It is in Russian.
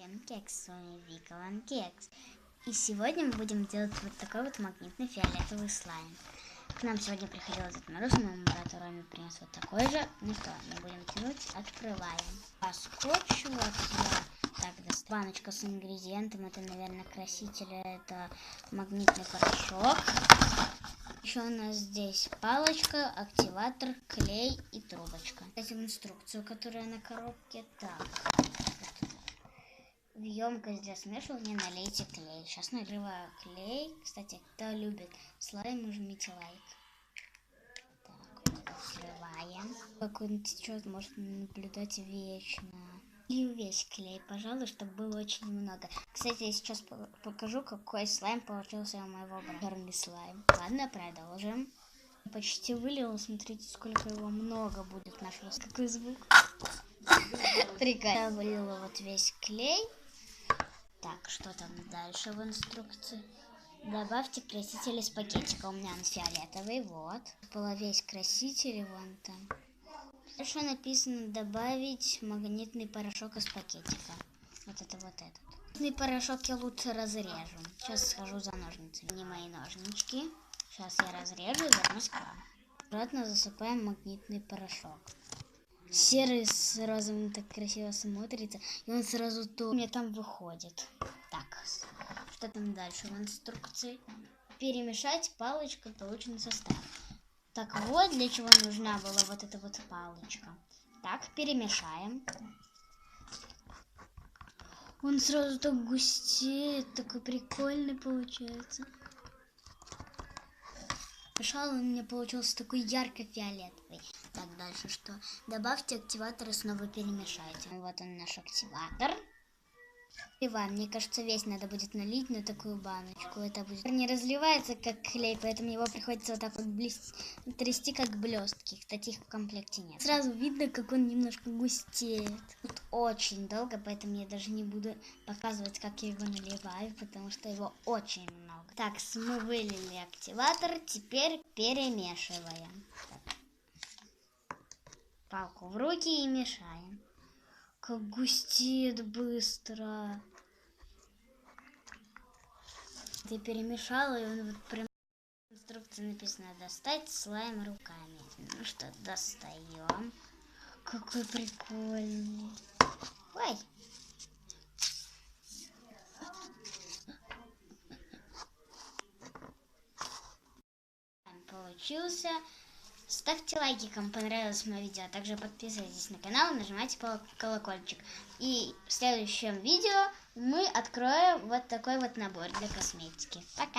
Всем кекс, с вами Вика Ван Кекс. И сегодня мы будем делать вот такой вот магнитный фиолетовый слайм. К нам сегодня приходил Дед Мороз, моему брату Роме принес вот такой же. Ну что, мы будем тянуть, открываем. А скотч вот я так достала. Баночка с ингредиентом, это, наверное, краситель, это магнитный порошок. Еще у нас здесь палочка, активатор, клей и трубочка. Кстати, инструкцию, которая на коробке. Так. В емкость для смешивания налейте клей. Сейчас накрываю клей. Кстати, кто любит слайм, жмите лайк. Так, вот открываем. Как он течет, можно наблюдать вечно. И весь клей, пожалуй, чтобы было очень много. Кстати, я сейчас покажу, какой слайм получился у моего брата. Черный слайм. Ладно, продолжим. Почти вылил. Смотрите, сколько его много будет. Нашел. Какой звук. Прикольно. Я вылила вот весь клей. Так, что там дальше в инструкции? Добавьте краситель из пакетика. У меня он фиолетовый, вот. Был весь краситель, вон там. Дальше написано добавить магнитный порошок из пакетика. Вот это вот этот. Магнитный порошок я лучше разрежу. Сейчас схожу за ножницами. Не мои ножнички. Сейчас я разрежу и вернусь к вам. Аккуратно засыпаем магнитный порошок. Серый с розовым так красиво смотрится, и он сразу то у меня там выходит. Так, что там дальше в инструкции? Перемешать палочкой полученный состав. Так вот, для чего нужна была вот эта вот палочка. Так, перемешаем. Он сразу так густеет, такой прикольный получается. Мешал, он у меня получился такой ярко-фиолетовый. Так, дальше что? Добавьте активатор и снова перемешайте. Вот он, наш активатор. Разливаем. Мне кажется, весь надо будет налить на такую баночку. Это будет не разливается как клей, поэтому его приходится вот так вот трясти как блестки. Кстати, их в комплекте нет. Сразу видно, как он немножко густеет. Тут очень долго, поэтому я даже не буду показывать, как я его наливаю, потому что его очень много. Так, мы вылили активатор, теперь перемешиваем. Так. Палку в руки и мешаем. Как густеет быстро. Ты перемешала, и он вот прям в инструкции написано достать слайм руками. Ну что, достаем. Какой прикольный. Ой. Получился. Ставьте лайки, кому понравилось мое видео, а также подписывайтесь на канал, нажимайте колокольчик. И в следующем видео мы откроем вот такой вот набор для косметики. Пока!